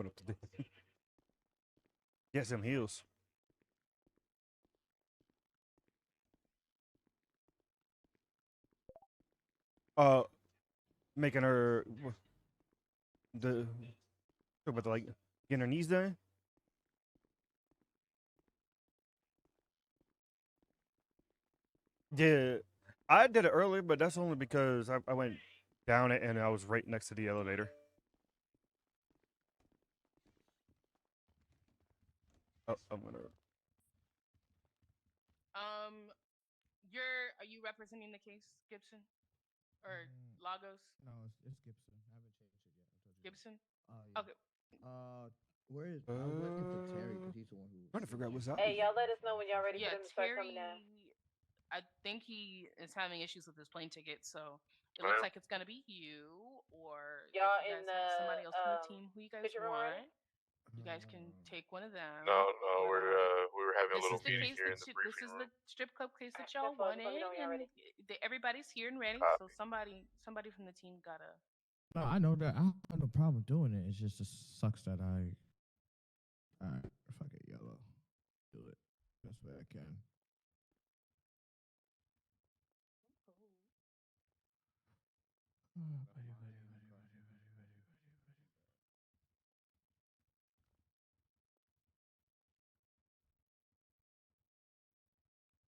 Went up to the get some heels. Making her the about the, like getting her knees done. Yeah, I did it earlier, but that's only because I went down it and I was right next to the elevator. Oh, I'm gonna. Are you representing the case, Gibson, or Lagos? No, it's Gibson. I haven't changed it yet. I told you. Gibson. Yeah. Okay. Where is I was waiting for Terry because he's the one who. Trying to figure out what's up. Hey, y'all, let us know when y'all ready Yeah, for them to start coming down. I think he is having issues with his plane ticket, so it looks like it's gonna be you, or Y'all if you in guys have somebody else from the the team who you guys picture room already? want. You guys can take one of them. No, we were having a This little is the meeting case here in that the this briefing is room. the strip club case that y'all That's fine. Just let wanted, me know when y'all and ready. everybody's here and ready. Copy. So somebody from the team gotta. No, I know that. I don't have no problem doing it. It just sucks that I. Alright, fuck it, yellow. Do it. Best way I can.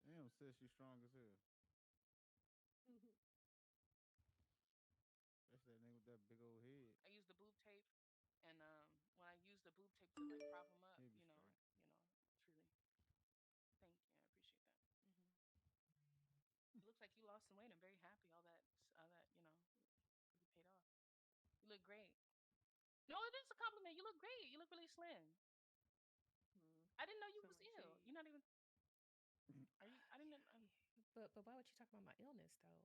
Damn, sis, you strong as hell. That's that nigga with that big old head. I use the boob tape, and when I use the boob tape to like prop him up, He'll be straight. truly. Thank you, I appreciate that. It looks like you lost some weight. I'm very happy. All that really paid off. You look great. No, it is a compliment. You look great. You look really slim. I didn't know you was ill. You're not even. Are you? I didn't. But why would you talk about my illness though?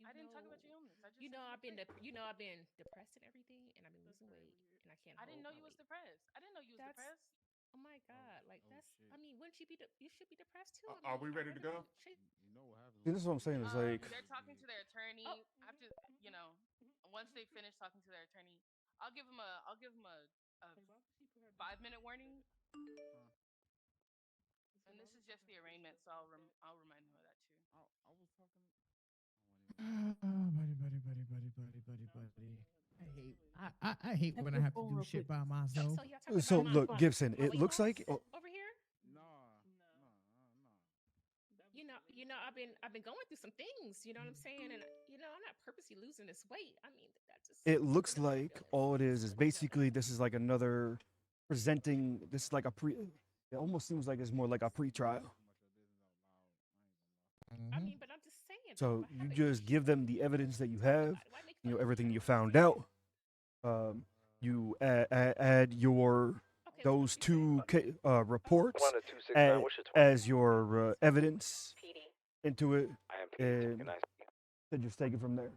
I didn't talk about your illness. I just. I've been I've been depressed and everything, and I've been losing weight, and I can't. I didn't know hold you my was weight. depressed. I didn't know you was depressed. Oh my god! Like that's. Shit. I mean, wouldn't you be? You should be depressed too. Are we ready to go? You know what happens. This is what I'm saying. It's like They're talking to their attorney. After once they finish talking to their attorney, I'll give them a 5-minute warning. And this is just the arraignment, so I'll remind him of that too. I was talking. Buddy. I hate when I have to do shit by myself. so. Look, Gibson. It looks like over here. Nah. I've been going through some things. You know what I'm saying? And I'm not purposely losing this weight. I mean, that just. it looks like all it is basically this is like another presenting. This is like a pre. It almost seems like it's more like a pre-trial. I mean, but I'm just saying. So you just give them the evidence that you have, everything you found out. You add your those two reports as your evidence into it, and then just take it from there.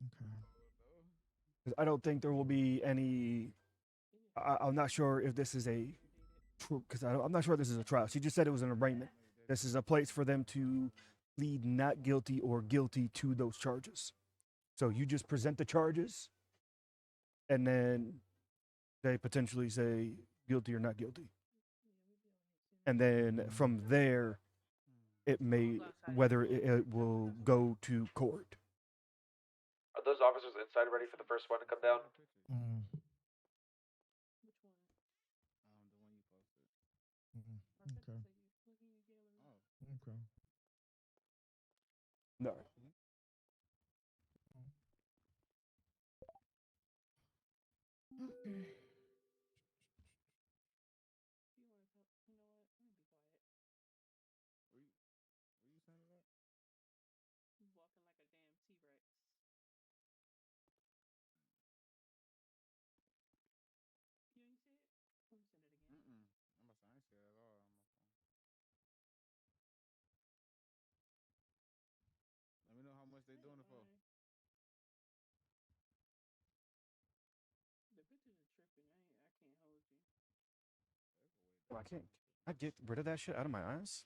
Okay. 'Cause I don't think there will be any. I'm not sure if this is a because I'm not sure this is a trial. She just said it was an arraignment. This is a place for them to plead not guilty or guilty to those charges. So you just present the charges, and then they potentially say guilty or not guilty. And then from there, it may whether it will go to court. Are those officers inside ready for the first one to come down? Okay. Okay. No. Okay. Where you sending that? He's walking like a damn T-Rex. You ain't see it? Let me send it again. I ain't see it at all on my phone. Let me know how much they doing it for. The bitches are tripping. I can't hold you. I can't. I get rid of that shit out of my eyes.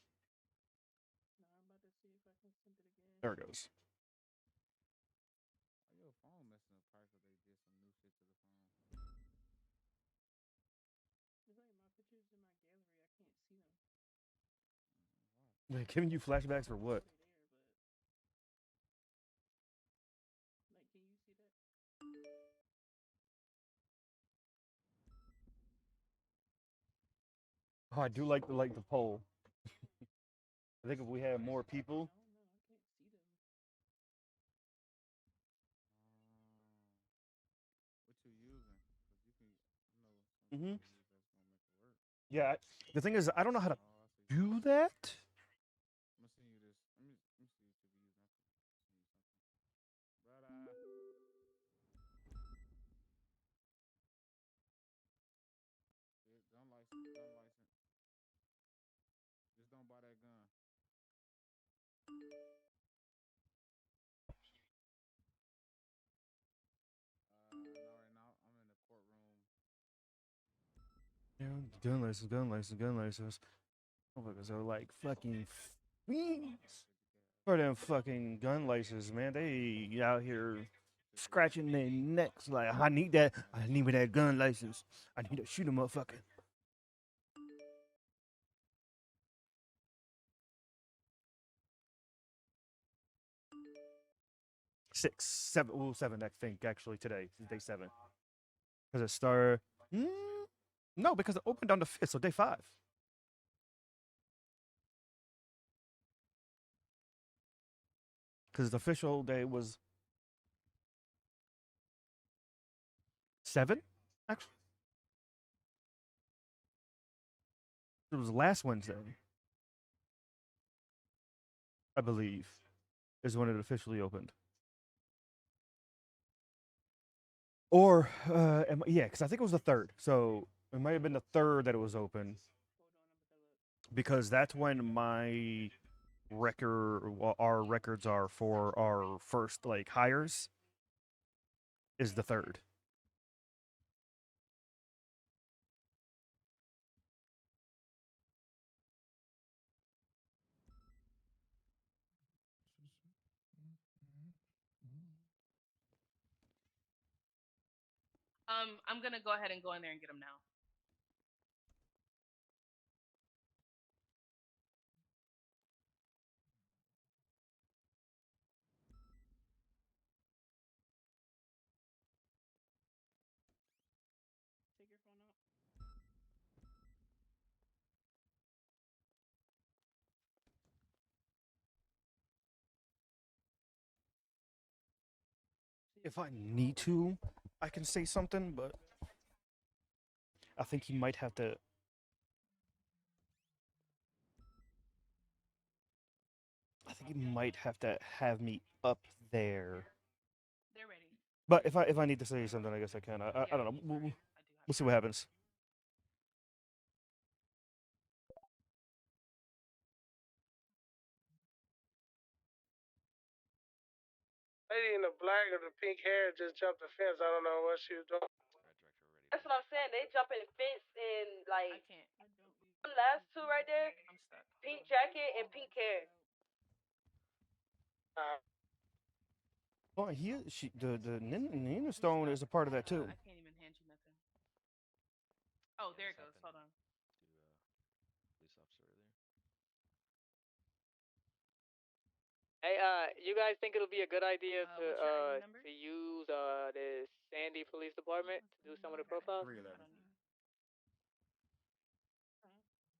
No, I'm about to see if I can send it again. There it goes. Are your phone messing up probably because they did some new shit to the phone. It's like my pictures in my gallery. I can't see them. They're giving you flashbacks or what? They're there, but like, can you see that? Oh, I do like the poll. I think if we had more people, I don't know. I can't see them. What you using? Cause you can, I know some Mhm. people use that's gonna make it work. yeah. The thing is, I don't know how to Oh, I see. do that. I'm gonna send you this. Let me see if you use that. Send you something, brother. Gun license. Gun license. Just don't buy that gun. Not right now. I'm in the courtroom. Gun license, gun license, gun license. Motherfuckers are like fucking fiends for them fucking gun licenses, man. They out here scratching their necks like, I need that. I need me that gun license. I need to shoot a motherfucker. Six, seven, well, seven. I think actually today is day 7 because it started. No, because it opened on the 5th, so day 5. Because the official day was 7, actually. It was last Wednesday, I believe, is when it officially opened. Or, yeah, because I think it was the 3rd. So it might have been the 3rd that it was open. Because that's when my our records are for our first like hires is the 3rd. I'm gonna go ahead and go in there and get them now. Take your phone out. If I need to, I can say something, but I think he might have to. I think he might have to have me up there. They're ready. But if I need to say something, I guess I can. I don't know. We'll see what happens. Lady in the black or the pink hair just jumped the fence. I don't know what she was doing. That's what I'm saying. They jump in the fence and I like can't. the last two right there, I'm stuck. pink jacket and pink hair. Oh, the Nina Stone is a part of that too. I can't even hand you nothing. Oh, there it goes. Hold on. Police officer earlier. Hey, you guys think it'll be a good idea What's your ID number? to use the Sandy Police Department to do some of the profiles? 311.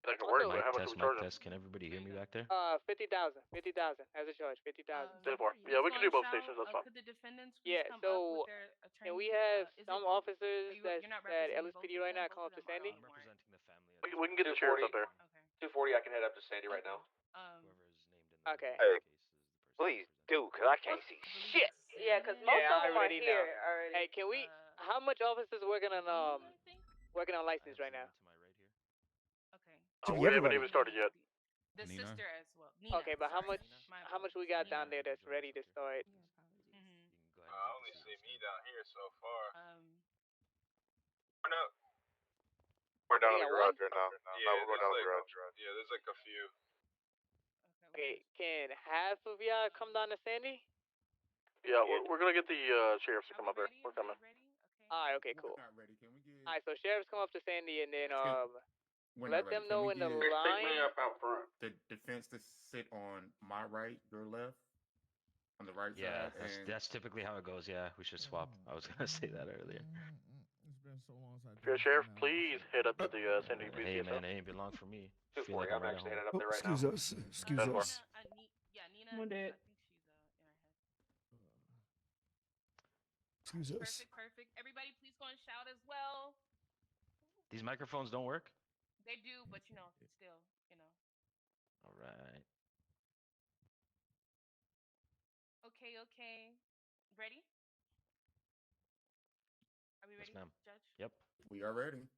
That could work, but how much are we Mic charging? test. Can everybody hear me back there? 50,000 as a charge, 50,000. 10-4. Yeah, we can do both stations. That's fine. Could the defendants please Yeah, come so up with their attorney? can we have Is some it both? officers You're not that representing both LSPD of right them? now Both come up of to them are Sandy? on warrant. Representing the family. We can get the sheriff up there. Okay. 240, I can head up to Sandy right now. Whoever is named in the Okay. case is the person. Please do, because I can't see shit. Yeah, because most Yeah, of I them are already here know. already. Hey, can we? How much officers working on license right now? To my right here. Okay. Should be We haven't everybody. even started yet. The Nina? sister as well. Nina. Okay, but how sorry. much? My How much we apologies. got down there that's ready to start? Mhm. You can go ahead and take the seat. me down here so far. Um. We're down We in the got garage one? right now. Yeah, we're going down the garage. Yeah, there's like a few. Okay, can half of y'all come down to Sandy? Yeah, we're gonna get the sheriffs to come up there. We're coming. Alright, okay, cool. We're not ready. Can we get? Alright, so sheriffs come up to Sandy and then We're let not ready. them Can know we in the get line. out front. the defense to sit on my right, your left, on the right Yeah, side, and that's typically how it goes. Yeah, we should swap. I was gonna say that earlier. It's been so long since If you're a sheriff, please head up to the Sandy Hey BCSO. man, it ain't been long for me. 240. Feel like I'm right at actually home. headed up Oh, there right excuse now. us. Excuse Ten four. us. Nina. One dead. I think she's in her head. Excuse us. Perfect. Everybody, please go and shout as well. These microphones don't work. They do, but still, All right. Okay. Ready? Are we ready, Yes, ma'am. Judge? Yep. we are ready.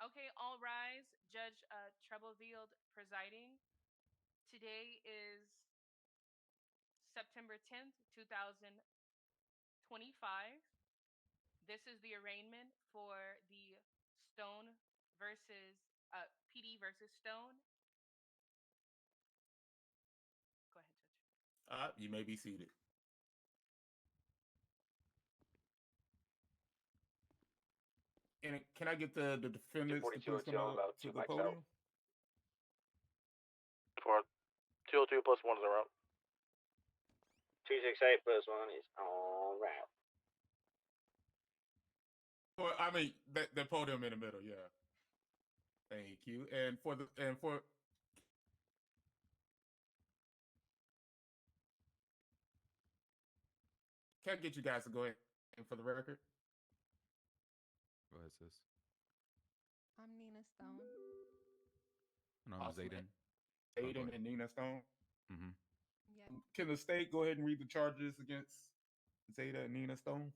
Okay, all rise. Judge Treblefield presiding. Today is September 10th, 2025. This is the arraignment for the Stone versus PD versus Stone. Go ahead, Judge. You may be seated. And can I get the defendants to please come out to the podium? 202 plus 1 is around. 268 plus 1 is all right. Well, I mean the podium in the middle, yeah. Thank you. And for can I get you guys to go ahead and for the record? Go ahead, sis. I'm Nina Stone. And I'm Zayden. Zayden and Nina Stone. Yeah. Can the state go ahead and read the charges against Zayda and Nina Stone?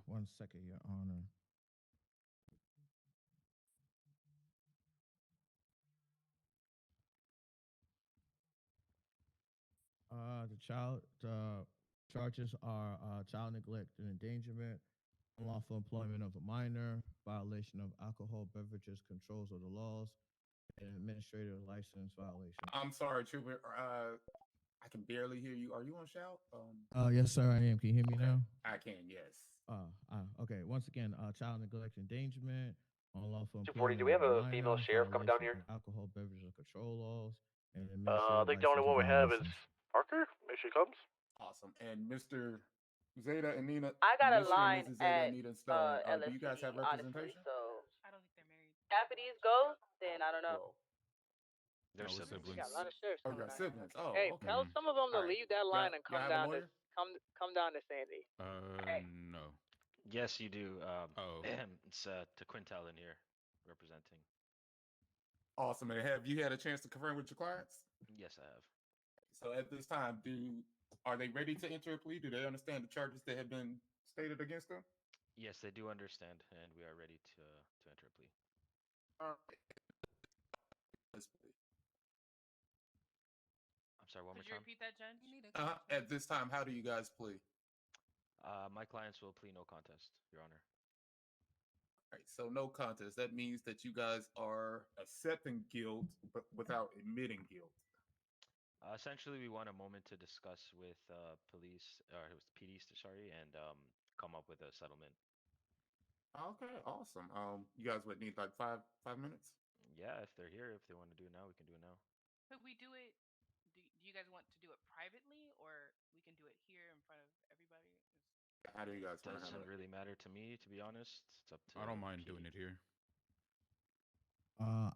1 second, Your Honor. The charges are child neglect and endangerment, unlawful employment of a minor, violation of alcohol beverages controls of the laws, and administrative license violation. I'm sorry, Trooper. I can barely hear you. Are you on shout? Yes, sir, I am. Can you hear me now? I can, yes. Okay. Once again, child neglect, endangerment, unlawful 240, employment do we have of a minor, female sheriff coming down violation here? of alcohol beverages control laws, and I think the only one we have is Parker. Make sure he comes. Awesome. And Mr. Zayda and Nina. I got a Mr. and line Mrs. Zayda at and Nina Stone. Do you guys LSPD, have honestly. representation? So I don't think they're married. half of these go, then I don't know. Well, They're we're siblings. We got a lot of sheriffs Oh, coming you got out here. siblings. Oh, Hey, okay. tell some of them to All right. leave that line and Y'all come have a down to lawyer? come down to Sandy. No. Yes, you do. Oh. It's to Quintel in here, representing. Awesome. And have you had a chance to confirm with your clients? Yes, I have. So at this time, are they ready to enter a plea? Do they understand the charges that have been stated against them? Yes, they do understand, and we are ready to enter a plea. All right. I'm sorry, one more Could you time. repeat that, Judge? At this time, how do you guys plea? My clients will plea no contest, Your Honor. All right, so no contest. That means that you guys are accepting guilt, but without admitting guilt. Essentially, we want a moment to discuss with police, or with PD, sorry, and come up with a settlement. Okay, awesome. You guys would need like five minutes? Yeah, if they're here, if they want to do it now, we can do it now. Could we do it? Do you guys want to do it privately, or we can do it here in front of everybody? How do you guys want to Doesn't handle it? really matter to me, to be honest. It's up to. I don't mind PD. doing it here.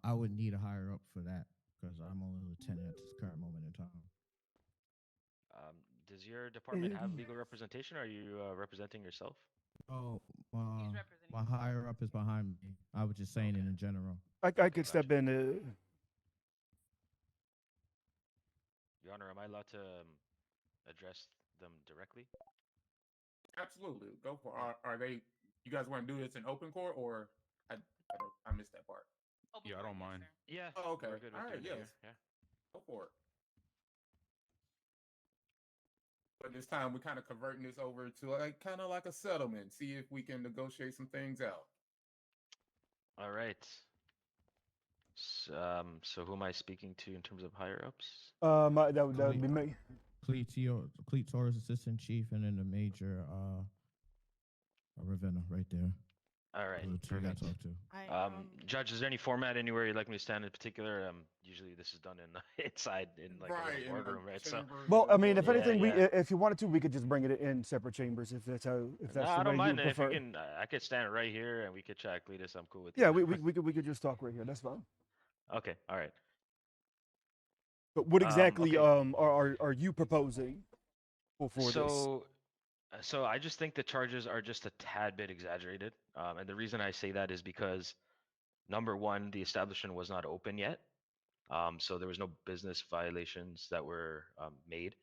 I would need a higher up for that because I'm only a lieutenant at this current moment in time. Does your department have legal representation? Or are you representing yourself? Oh, He's representing my higher up is behind me. I was just saying it in general. I could step in. Your Honor, am I allowed to address them directly? Absolutely. Go for it. Are they? You guys want to do this in open court, or I missed that part? Open I court, don't yes, mind. sir. Yeah. Oh, okay. We're good with All right. doing it Yes. here. Yeah. Go for it. But this time we're kind of converting this over to kind of like a settlement. See if we can negotiate some things out. All right. So who am I speaking to in terms of higher ups? That would be me. Cleet Taurus, assistant chief, and then the major, Ravenna right there. All right, Those are two you gotta perfect. talk to. Judge, is there any format anywhere you'd like me to stand in particular? Usually this is done in inside in like a Right, little in the boardroom, right? So chambers Well, I and mean, if whatnot. anything, yeah. if you wanted to, we could just bring it in separate chambers if No, that's the I way don't you mind if you prefer. can. I could stand right here and we could chat Cletus. I'm cool with Yeah, either. we could just talk right here. That's fine. Okay, all right. But what exactly Okay. are you proposing for this? So I just think the charges are just a tad bit exaggerated. And the reason I say that is because number one, the establishment was not open yet. So there was no business violations that were made.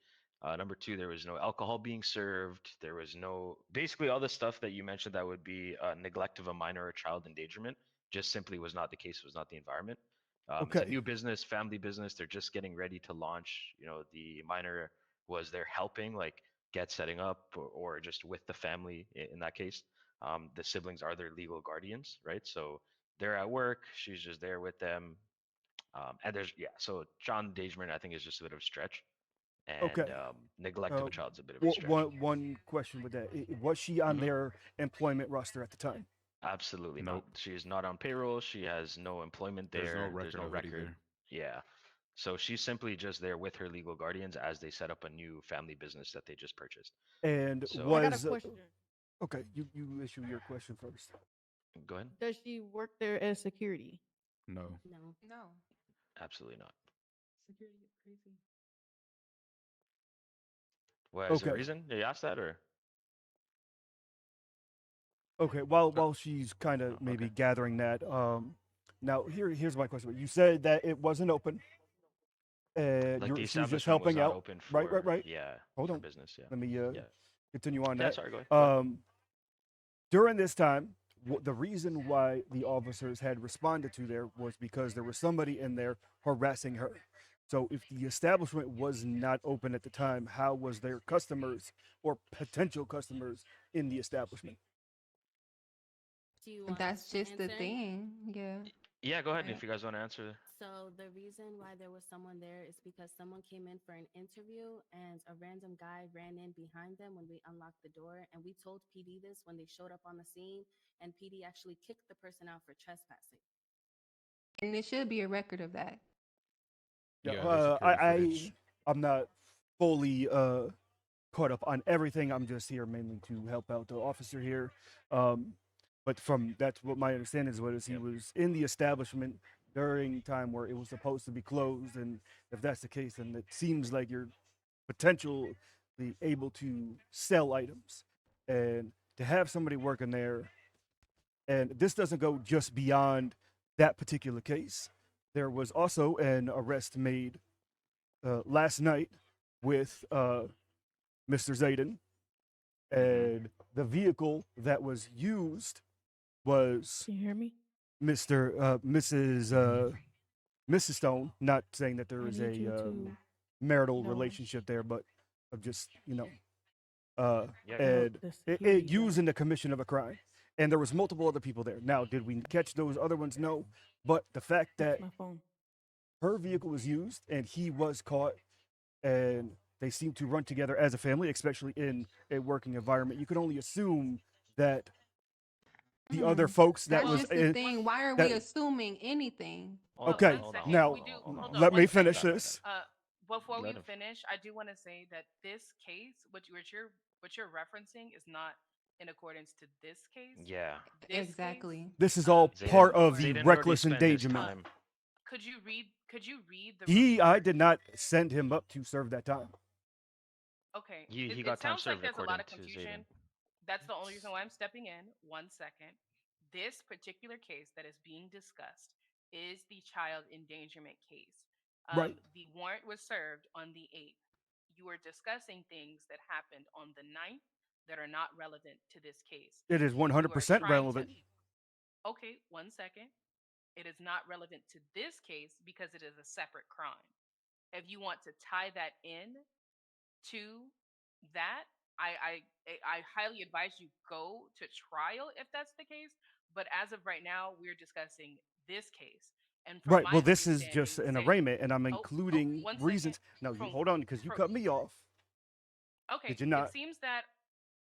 Number two, there was no alcohol being served. There was no basically all the stuff that you mentioned that would be neglect of a minor or child endangerment. Just simply was not the case. Was not the environment. It's a Okay, new business, family business. They're just getting ready to launch. The minor was there helping, like get setting up, or just with the family in that case. The siblings are their legal guardians, right? So they're at work. She's just there with them. And there's so child endangerment, I think, is just a bit of a stretch, and okay. neglect of Uh, a child is a bit of a stretch. one question with that: was she on Hmm. their employment roster at the time? Absolutely not. Nope. She is not on payroll. She has no employment There's no there. There's record no of it record. either. Yeah. So she's simply just there with her legal guardians as they set up a new family business that they just purchased. And So I got a was question. okay. You issue your question first. go ahead. Does she work there as security? No. No. No. Absolutely not. Security is crazy. Well, is there a Okay, reason you asked that, or? okay. While she's kind of Okay. maybe gathering that, now here's my question. You said that it wasn't open, and Like the she was just establishment was helping not out. open Right, for, right. yeah, Hold for on. business. Yeah. Let me Yeah. continue on Yeah. that. Sorry. Go ahead. Go ahead. During this time, the reason why the officers had responded to there was because there was somebody in there harassing her. So if the establishment was not open at the time, how was their customers or potential customers in the establishment? Do you want That's us to just the answer? thing. Yeah. Yeah. Go ahead Right. if you guys want to answer. So the reason why there was someone there is because someone came in for an interview and a random guy ran in behind them when we unlocked the door. And we told PD this when they showed up on the scene, and PD actually kicked the person out for trespassing. And there should be a record of that. Yeah, Yeah, there's security footage. I'm not fully caught up on everything. I'm just here mainly to help out the officer here. Um, but from that's what my understanding is. Was he Yep. was in the establishment during time where it was supposed to be closed, and if that's the case, then it seems like you're potentially able to sell items, and to have somebody working there, and this doesn't go just beyond that particular case. There was also an arrest made last night with Mr. Zayden, and the vehicle that was used was Can you hear me? Mrs. Stone. Not saying that there I is need you a to marital know relationship there, but of just Yeah. about and the it security used guy. in the commission of a crime. And there was multiple other people there. Now, did we catch those other ones? No, but the fact that That's my phone. her vehicle was used and he was caught, and they seem to run together as a family, especially in a working environment. You can only assume that the other folks that That's was just the in, thing. Why are we that assuming anything? Hold on, okay. hold on, hold on, Now hold on, hold on, hold let on. me One finish second. Go ahead. this. Before Let we him. finish, I do want to say that this case, what you're referencing, is not in accordance to this case. Yeah. This case, Exactly. This is all Zayden. part of the Zayden already reckless spent his endangerment. time. could you read? Could you read the I report? did not send him up to serve that time. Okay. He It got time sounds like served there's a lot according of to confusion. Zayden. That's the only reason why I'm stepping in. 1 second. This particular case that is being discussed is the child endangerment case. Right. The warrant was served on the 8th. You are discussing things that happened on the 9th that are not relevant to this case. It is You are 100% trying to. relevant. Okay, 1 second. It is not relevant to this case because it is a separate crime. If you want to tie that in to that, I highly advise you go to trial if that's the case. But as of right now, we're discussing this case. And from Right. my Well, this is just understanding, an say, arraignment, and I'm oh, including one second. reasons. No, you From hold on, because you cut me off. okay, Did you it not? seems that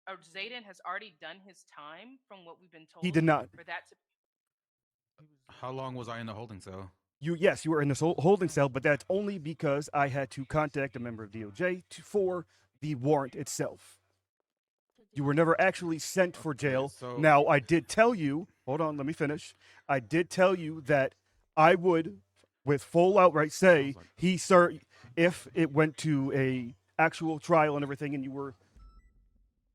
Zayden has already done his time from what we've been told. He did not. For that to How long was I in the holding cell? Yes, you were in this holding cell, but that's only because I had to contact a member of DOJ for the warrant itself. You were never actually sent for jail. so- Now, I did tell you, hold on, let me finish. I did tell you that I would, with full outright, say if it went to a actual trial and everything, and you were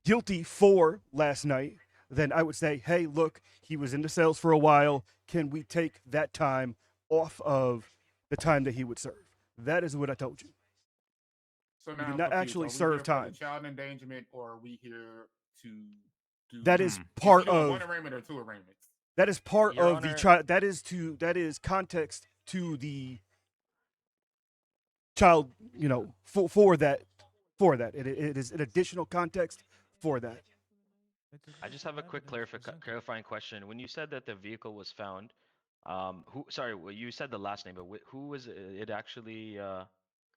guilty for last night, then I would say, hey, look, he was in the cells for a while. Can we take that time off of the time that he would serve? That is what I told you. So You now did I'm not confused. actually Are we serve here for time. the child endangerment, or are we here to do? That is Is part he doing of one arraignment or two arraignments. that is part Your of the Honor- child. That is context to the child. For that. It is an additional context for that. I just have a quick clarifying question. When you said that the vehicle was found, sorry, well, you said the last name, but who was it actually,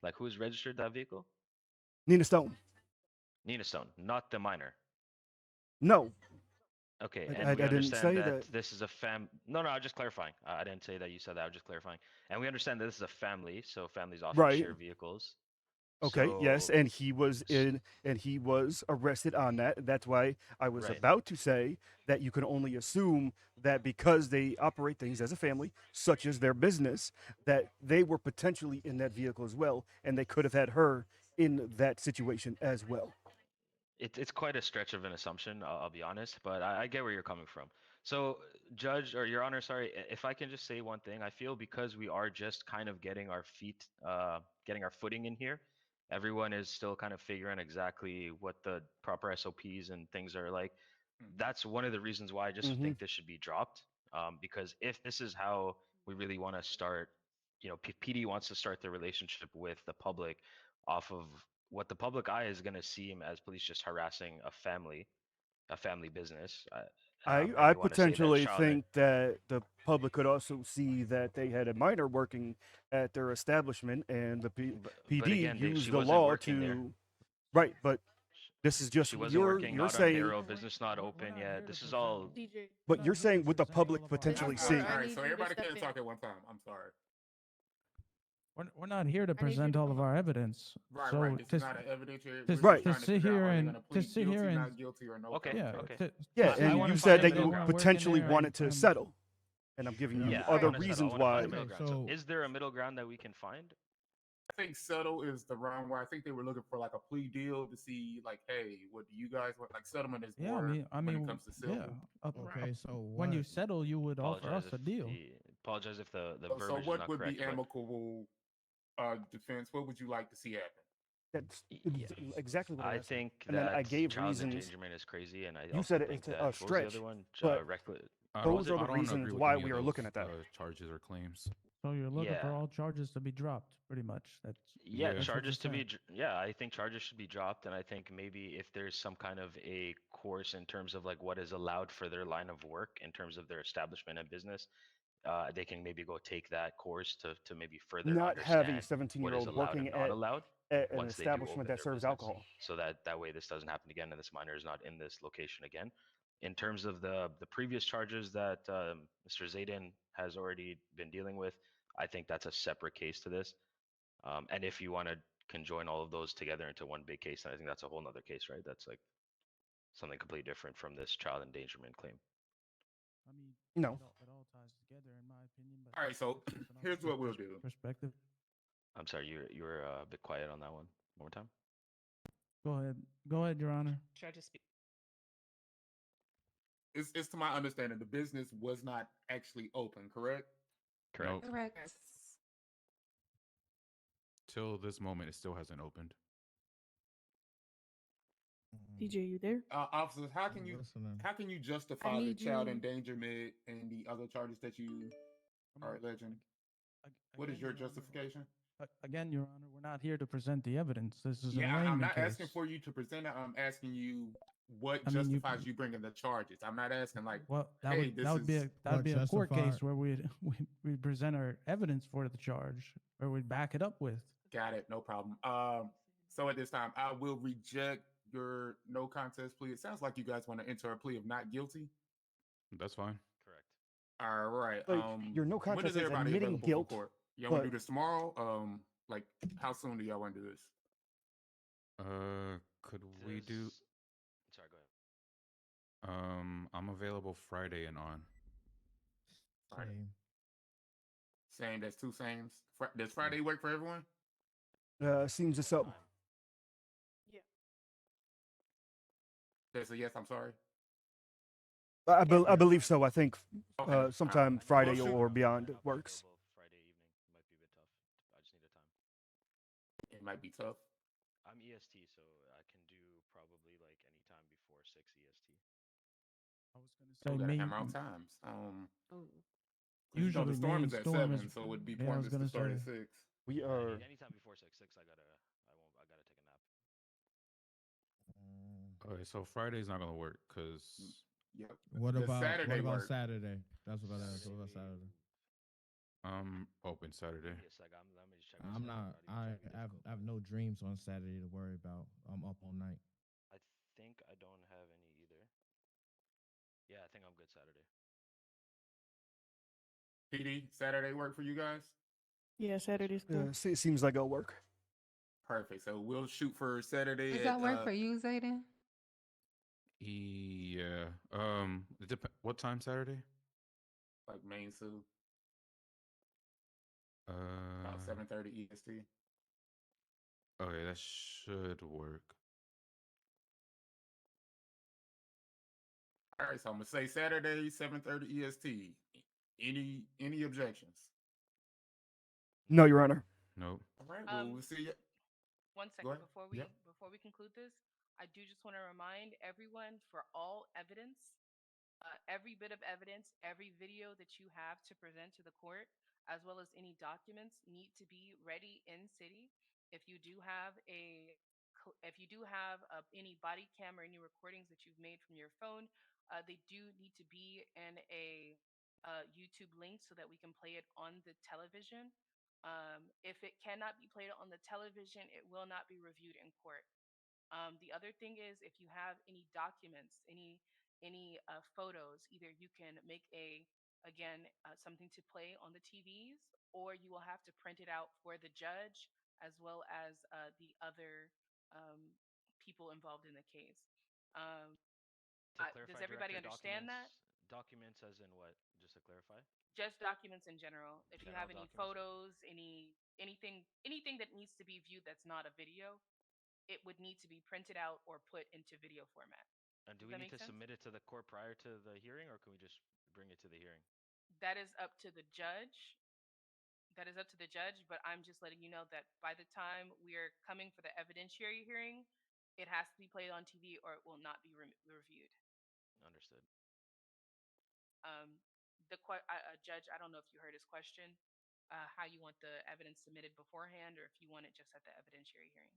like who's registered that vehicle? Nina Stone. Nina Stone, not the minor. No. Okay, I and we didn't understand say that that. this is a No, I'm just clarifying. I didn't say that you said that. I'm just clarifying. And we understand that this is a family, so families often Right. share vehicles. Okay, yes, So- and he was arrested on that. That's why I was Right. about to say that you can only assume that because they operate things as a family, such as their business, that they were potentially in that vehicle as well, and they could have had her in that situation as well. It's quite a stretch of an assumption, I'll be honest, but I get where you're coming from. So, Judge, or Your Honor, sorry, if I can just say one thing, I feel because we are just kind of getting our footing in here, everyone is still kind of figuring exactly what the proper SOPs and things are like. That's one of the reasons why I just Mhm. think this should be dropped. Because if this is how we really want to start, PD wants to start the relationship with the public off of what the public eye is going to seem as police just harassing a family business. I And you want to say that potentially child think that the public could also see that they had a minor working at their establishment, and the PD again, used she the wasn't law working there. to. Right, but this is just She wasn't you're working, you're not on saying. payroll, business not open yet. This is all. DJ. But you're saying what the public potentially All see. right, all right, need so you to everybody step can't in. talk at one time. I'm sorry. We're not here to I need you present to all come of our evidence. Right, so right. This to, is not an evidentiary. to, We're Right. just trying to to sit figure out here are they and going to to plead sit guilty, here and not guilty, or no Okay, contest. okay. Yeah, I and wanna you find said a that middle you ground. Working potentially there wanted to and- settle, and I'm giving you Yeah, I other wanna settle. I reasons wanna find why. a middle ground. So, so- is there a middle ground that we can find? I think settle is the wrong word. I think they were looking for like a plea deal to see, like, hey, what do you guys want? Like, settlement is Yeah, more I when mean, it comes to civil. yeah. Okay, so when you what- settle, you would offer us a deal. Apologize if the So verbiage is what not would correct. be but- amicable defense? What would you like to see happen? That's Yeah. exactly what I I said. think And then that I gave child reasons. endangerment is crazy, and I You also said think it's that a what was the stretch, other one? but Reckless. those are the I don't reasons agree with why any of we are those, looking at that. charges or claims. So you're looking for Yeah. all charges to be dropped, pretty much. That's Yeah, that's what charges to you're be. saying. Yeah, I think charges should be dropped, and I think maybe if there's some kind of a course in terms of like what is allowed for their line of work in terms of their establishment and business, they can maybe go take that course to maybe further Not having a understand what is 17-year-old allowed working and not allowed at an once they do establishment open that their serves business, alcohol. so that way this doesn't happen again and this minor is not in this location again. In terms of the previous charges that Mr. Zayden has already been dealing with, I think that's a separate case to this. And if you want to conjoin all of those together into one big case, then I think that's a whole nother case, right? That's like something completely different from this child endangerment claim. I mean, No. it all ties together, in my opinion. But All right, so here's what we'll do. Perspective. I'm sorry, you were a bit quiet on that one. One more time. Go ahead, Your Honor. Should I just speak? It's to my understanding the business was not actually open, correct? Correct. Nope. Correct. Till this moment, it still hasn't opened. DJ, you there? Officers, how can I'm you listening. how can you justify the need child you- endangerment and the other charges that you are alleging? What is Again, your Your Honor, justification? Again, Your Honor, we're not here to present the evidence. This is an Yeah, I'm arraignment not case. asking for you to present it. I'm asking you what I mean, justifies you bringing the charges? I'm not asking like, well, hey, this is that would be a court case where we present our evidence for the charge, or we'd back it up with. got it, no problem. So at this time, I will reject your no contest plea. It sounds like you guys want to enter a plea of not guilty. That's fine. Correct. All right. Like your no When is contest is everybody admitting available guilt, for court? Y'all want but to do this tomorrow? Like how soon do y'all want to do this? Could we do? Sorry, go ahead. I'm available Friday and on. Friday. Same. Same. That's two sames. Does Friday work for everyone? seems as so. Yeah. That's a yes. I'm sorry. I believe so. I think Okay. sometime Friday or beyond works. Friday evening might be a bit tough. I just need a time. It might be tough. I'm EST, so I can do probably like any time before 6 EST. I was gonna So we say gotta me. hammer out times. Usually, the storm main is at storm 7, is- so it'd be yeah, I was pointless to gonna start at say. 6. We are. Anytime before 6. I gotta take a nap. Okay, so Friday's not gonna work because. Yep. What Does about Saturday work? Saturday? That's what I asked. What about Saturday? I'm open Saturday. Give me a sec. Let me just check. my I'm schedule. not. I have no dreams on Saturday to worry about. I'm up all night. I think I don't have any either. Yeah, I think I'm good Saturday. PD, Saturday work for you guys? Yeah, Saturday's good. It seems like it'll work. Perfect. So we'll shoot for Saturday. Does that work for you, Zayden? Yeah. What time Saturday? Like main Sue. About Uh. 7:30 EST. Okay, that should work. All right, so I'm gonna say Saturday, 7:30 EST. Any objections? No, Your Honor. Nope. All right. Well, we'll see you. One Go second ahead. before we conclude this, I do just want to remind everyone for all evidence, every bit of evidence, every video that you have to present to the court, as well as any documents, need to be ready in city. If you do have any body cam or any recordings that you've made from your phone, they do need to be in a YouTube link so that we can play it on the television. If it cannot be played on the television, it will not be reviewed in court. The other thing is, if you have any documents, any photos, either you can make something to play on the TVs, or you will have to print it out for the judge as well as the other people involved in the case. To clarify, Does everybody Director, understand that? Documents as in what? Just to clarify. Just documents in general. If you have any General photos, anything that needs to be viewed that's not a video, it would need to be printed out or put into video format. And do Does we that need make to sense? submit it to the court prior to the hearing, or can we just bring it to the hearing? That is up to the judge. But I'm just letting you know that by the time we are coming for the evidentiary hearing, it has to be played on TV or it will not be reviewed. Understood. Judge, I don't know if you heard his question, how you want the evidence submitted beforehand or if you want it just at the evidentiary hearing.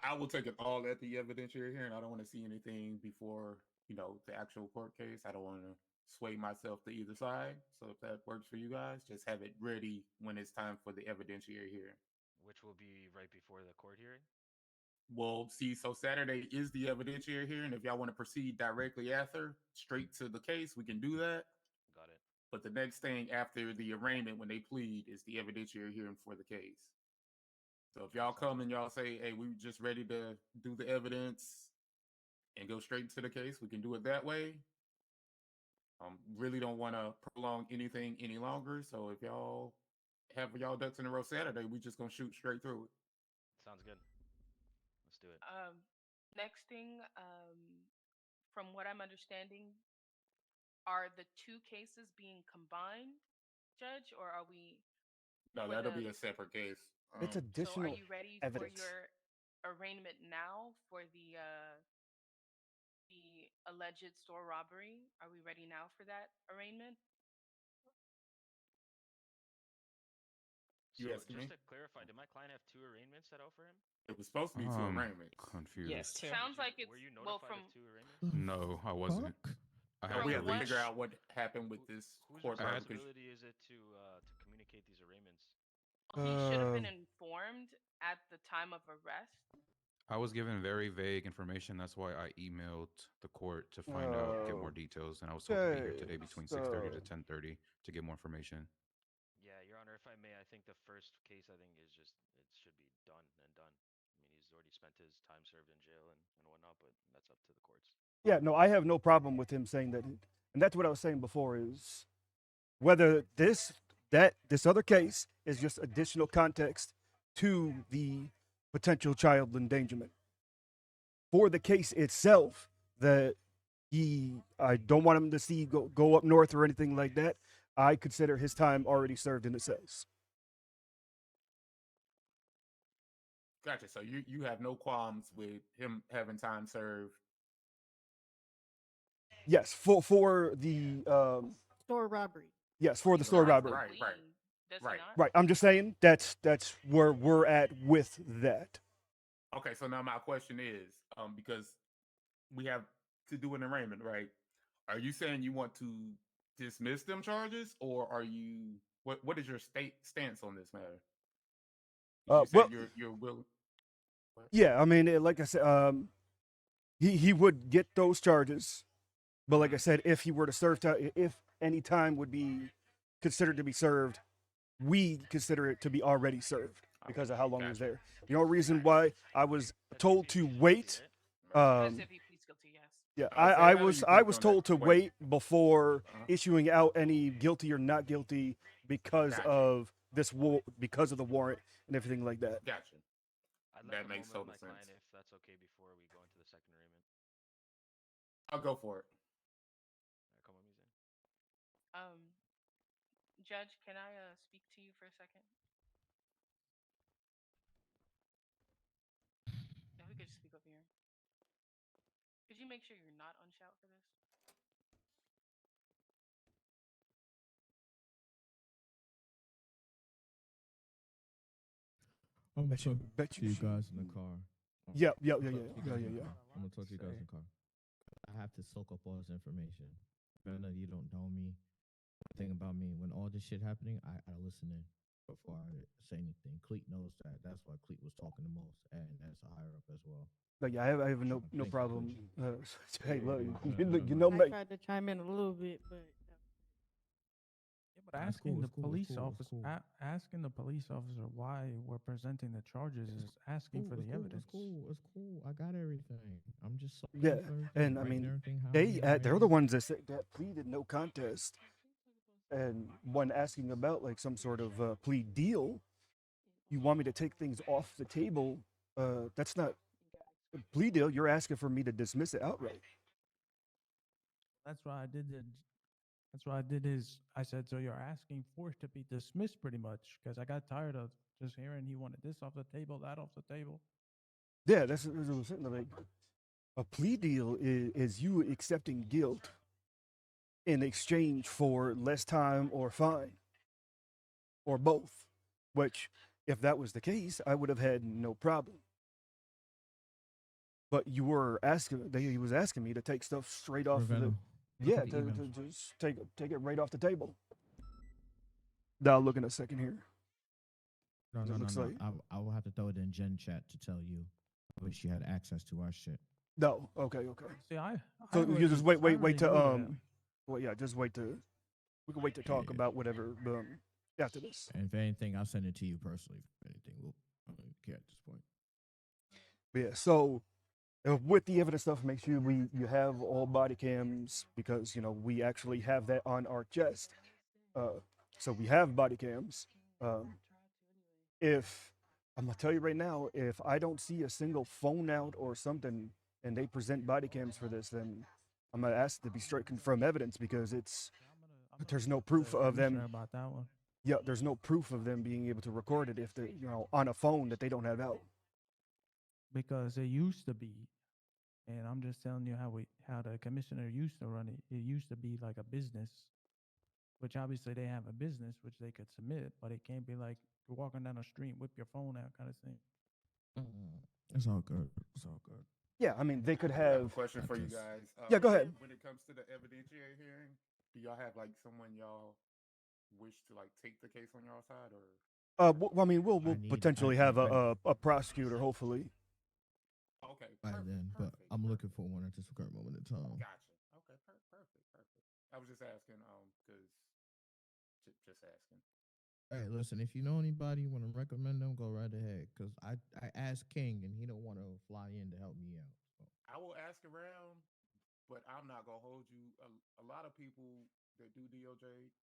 I will take it all at the evidentiary hearing. I don't want to see anything before the actual court case. I don't want to sway myself to either side. So if that works for you guys, just have it ready when it's time for the evidentiary hearing. Which will be right before the court hearing. Well, see, so Saturday is the evidentiary hearing. If y'all want to proceed directly after, straight to the case, we can do that. Got it. But the next thing after the arraignment, when they plead, is the evidentiary hearing for the case. So if y'all come and y'all say, hey, we just ready to do the evidence and go straight into the case, we can do it that way. Really don't want to prolong anything any longer. So if y'all have y'all ducks in a row Saturday, we just gonna shoot straight through it. Sounds good. Let's do it. Next thing, from what I'm understanding, are the two cases being combined, Judge, or are we? No, that'll be a separate case. It's additional So are you ready evidence. for your arraignment now for the alleged store robbery? Are we ready now for that arraignment? So Yes, just to clarify, did my client have 2 arraignments set out for him? It was supposed to be 2 arraignments. Confused. Yes, sounds like it's Were you notified from of 2 arraignments? No, I wasn't. I So had we to have to reach. figure out what happened with this Whose court martial. responsibility is it to communicate these arraignments? He should have been informed at the time of arrest. I was given very vague information. That's why I emailed the court to find out, get more details, and I was told to be here today between 6:30 to 10:30 to get more information. Yeah, Your Honor, if I may, I think the first case I think is just it should be done and done. I mean, he's already spent his time served in jail and whatnot, but that's up to the courts. Yeah, no, I have no problem with him saying that, and that's what I was saying before is whether this other case is just additional context to the potential child endangerment. For the case itself, that I don't want him to see go up north or anything like that. I consider his time already served in the cells. Gotcha. So you have no qualms with him having time served. Yes, for the store robbery. Yes, for the store robbery. Right. Right. I'm just saying that's where we're at with that. Okay, so now my question is, because we have to do an arraignment, right? Are you saying you want to dismiss them charges, or are you what is your stance on this matter? You said you're willing. Yeah, I mean, like I said, he would get those charges, but like I said, if he were to serve time, if any time would be considered to be served, we consider it to be already served because of how long he was there. The only reason why I was told to wait, yeah, I was told to wait before issuing out any guilty or not guilty because of this because of the warrant and everything like that. Gotcha. I'd like That makes total my sense. client, if that's okay, before we go into the second arraignment. I'll go for it. Come on, Muse. Judge, can I speak to you for a second? No, we could just speak over here. Could you make sure you're not on shout for this? I'm gonna talk bet to you guys in the car. Yeah. I'm gonna talk to you guys in the car. I have to soak up all this information. Even though you don't know me, one thing about me, when all this shit happening, I listen in before I say anything. Cleet knows that. That's why Cleet was talking the most, and that's a higher up as well. But yeah, I have no problem. Hey, look, you know, I tried to chime in a little bit, but. But asking the police officer, asking the police officer why we're presenting the charges is asking for the evidence. It's cool. I got everything. I'm just and I mean, they're the ones that said that pleaded no contest, and when asking about like some sort of plea deal, you want me to take things off the table. That's not a plea deal. You're asking for me to dismiss it outright. That's why I did the. That's what I did I said, so you're asking for it to be dismissed pretty much because I got tired of just hearing he wanted this off the table, that off the table. Yeah, that's what I'm saying. Like, a plea deal is you accepting guilt in exchange for less time or fine or both, which if that was the case, I would have had no problem. But you were asking, he was asking me to take stuff straight off the. Yeah, to just take it right off the table. Now look in a second here. No. I will have to throw it in Gen chat to tell you. I wish you had access to our shit. No, okay. See, so you just wait to well, yeah, just wait to. We can wait to talk about whatever after this. And if anything, I'll send it to you personally. If anything, I don't care at this point. But yeah, so. With the evidence stuff, make sure you have all body cams because we actually have that on our chest. So we have body cams. If I'm gonna tell you right now, if I don't see a single phone out or something, and they present body cams for this, then I'm gonna ask to be stricken from evidence because there's no proof of them. About that one. Yeah, there's no proof of them being able to record it if they on a phone that they don't have out. Because it used to be, and I'm just telling you how the commissioner used to run it. It used to be like a business, which obviously they have a business which they could submit, but it can't be like you're walking down the street, whip your phone out kind of thing. It's all good. It's all good. Yeah, I mean they could I have a have. question for you guys. Yeah, go ahead. When it comes to the evidentiary hearing, do y'all have like someone y'all wish to like take the case on y'all side, or? I mean, we'll potentially have a prosecutor, hopefully. Okay, by perfect, then, but perfect. I'm looking for one at this current moment in time. Gotcha. Okay, perfect. I was just asking, because just asking. Hey, listen, if you know anybody you want to recommend them, go right ahead. Cause I asked King and he don't want to fly in to help me out. So. I will ask around, but I'm not gonna hold you. A lot of people that do DOJ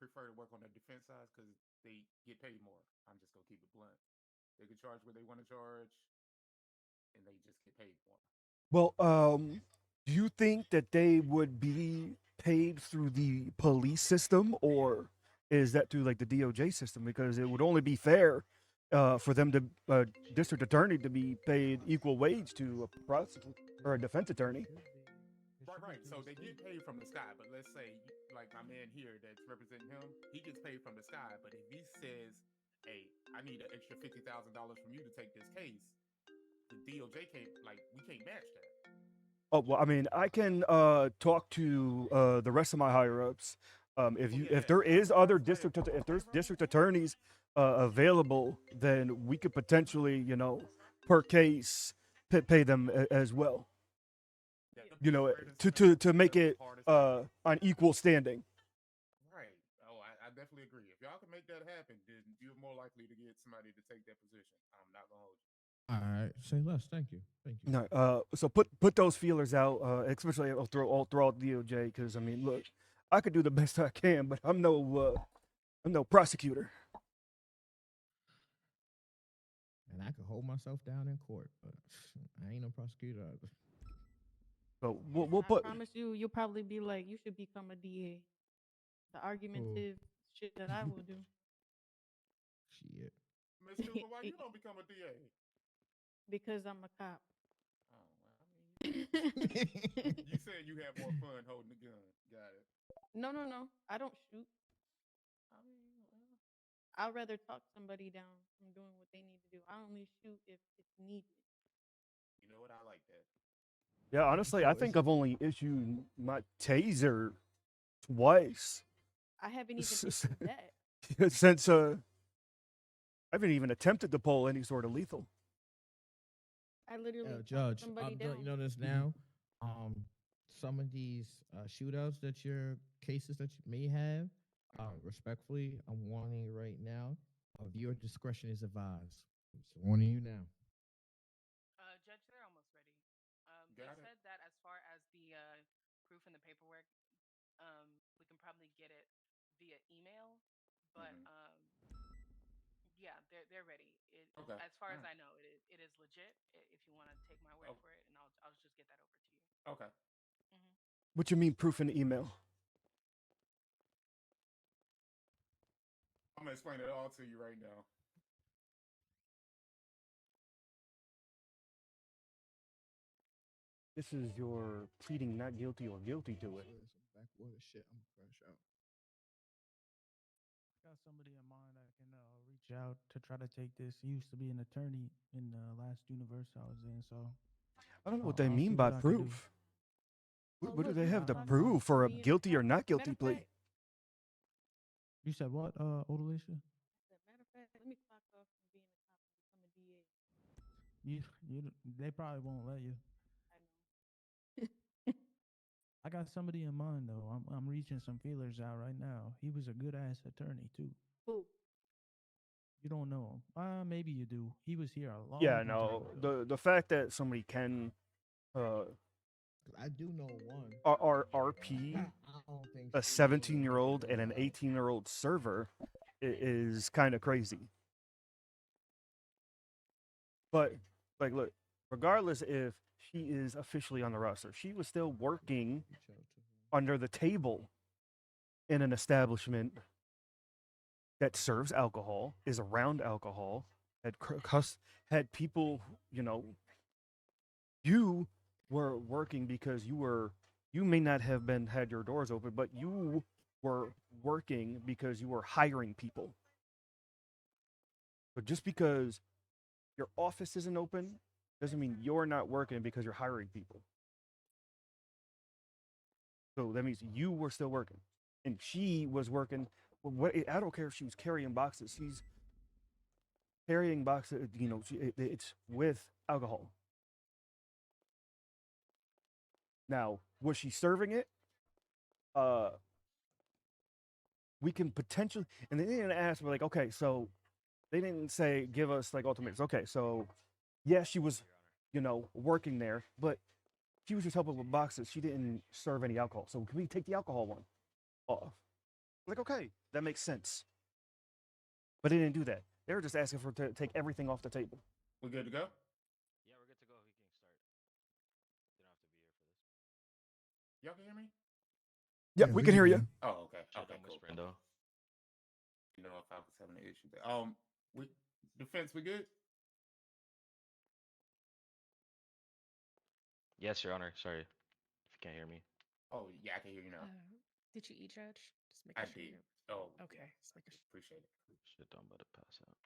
prefer to work on the defense side because they get paid more. I'm just gonna keep it blunt. They can charge what they want to charge, and they just get paid more. Well, do you think that they would be paid through the police system, or is that through like the DOJ system? Because it would only be fair for them to district attorney to be paid equal wage to a prosecutor or a defense attorney. Right. So they get paid from the sky, but let's say, like my man here that's representing him, he gets paid from the sky. But if he says, "Hey, I need an extra $50,000 from you to take this case," the DOJ can't, like, we can't match that. Oh well, I mean, I can talk to the rest of my higher ups. If there is other if there's district attorneys available, then we could potentially, per case pay them as well. To make it on equal standing. Right. Oh, I definitely agree. If y'all can make that happen, then you're more likely to get somebody to take that position. I'm not gonna hold you. All right, say less. Thank you. No, so put those feelers out, especially all throughout DOJ, because I mean, look, I could do the best I can, but I'm no prosecutor. And I could hold myself down in court, but I ain't no prosecutor either. So we'll put. I promise you, you'll probably be like, you should become a DA. The argumentative shit that I will do. Shit. Miss Cooper, why you don't become a DA? Because I'm a cop. Oh, well, I mean, you said you have more fun holding the gun. Got it. No. I don't shoot. I mean, well. I'd rather talk somebody down from doing what they need to do. I only shoot if it's needed. You know what? I like that. Yeah, honestly, I think I've only issued my taser twice. I haven't even issued that. Since I haven't even attempted to pull any sort of lethal. I literally Judge, somebody down. you know this now. Some of these shootouts that your cases that you may have, respectfully, I'm warning you right now. Viewer discretion is advised. Just warning you now. Judge, they're almost ready. They said that as far as the proof and the paperwork, we can probably get it via email, but yeah, they're ready. Okay. As far as I know, it is legit. If you want to take my word for it, and I'll just get that over to you. Okay. What you mean proof in the email? I'm gonna explain it all to you right now. This is your pleading not guilty or guilty to it. Backwater shit. I'm fresh out. I got somebody in mind I can reach out to try to take this. He used to be an attorney in the last universe I was in, so I don't know what they mean by proof. What do they have to I don't prove know. for a guilty or not guilty plea? You said what, Odalisha? Matter of fact, let me clock off from being a cop and become a DA. They probably won't let you. I know. I got somebody in mind though. I'm reaching some feelers out right now. He was a good ass attorney too. Who? You don't know him. Maybe you do. He was here a long Yeah, time no. ago. The fact that somebody can I do know one. RP a 17-year-old and an 18-year-old server is kind of crazy. But like, look, regardless if she is officially on the roster, she was still working under the table in an establishment that serves alcohol, is around alcohol, had people, you were working because you may not have had your doors open, but you were working because you were hiring people. But just because your office isn't open doesn't mean you're not working because you're hiring people. So that means you were still working, and she was working. What I don't care if she was carrying boxes. She's carrying boxes. It's with alcohol. Now, was she serving it? We can potentially, and they didn't ask. We're like, okay, so they didn't say give us like ultimatums. Okay, so yes, she was, working there, but she was just helping with boxes. She didn't serve any alcohol. So can we take the alcohol one off? Like, okay, that makes sense. But they didn't do that. They were just asking for to take everything off the table. We're good to go? Yeah, we're good to go. We can start. You don't have to be here for this. Y'all can hear me? Yep, we can hear you. Oh, okay. Shit, Okay, I'm cool. whispering though. You know if I was having an issue there. We defense, we good? Yes, Your Honor. Sorry if you can't hear me. Oh yeah, I can hear you now. Did you judge? Just making I sure. did. Oh, Okay. yeah. Just making sure. Appreciate it. Shit, I'm about to pass out.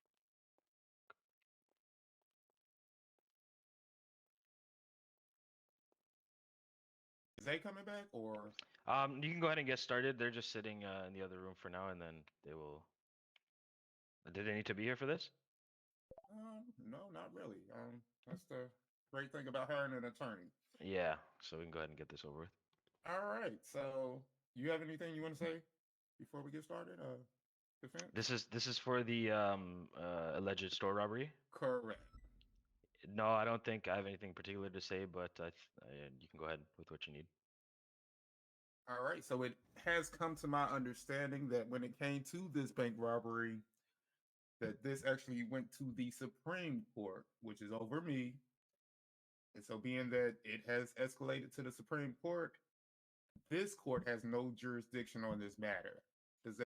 Is they coming back or? You can go ahead and get started. They're just sitting in the other room for now, and then they will. Did they need to be here for this? No, not really. That's the great thing about hiring an attorney. Yeah, so we can go ahead and get this over with. All right. So, you have anything you want to say before we get started? Defense. This is for the alleged store robbery. Correct. No, I don't think I have anything particular to say, but you can go ahead with what you need. All right. So it has come to my understanding that when it came to this bank robbery, that this actually went to the Supreme Court, which is over me. And so, being that it has escalated to the Supreme Court, this court has no jurisdiction on this matter. Does that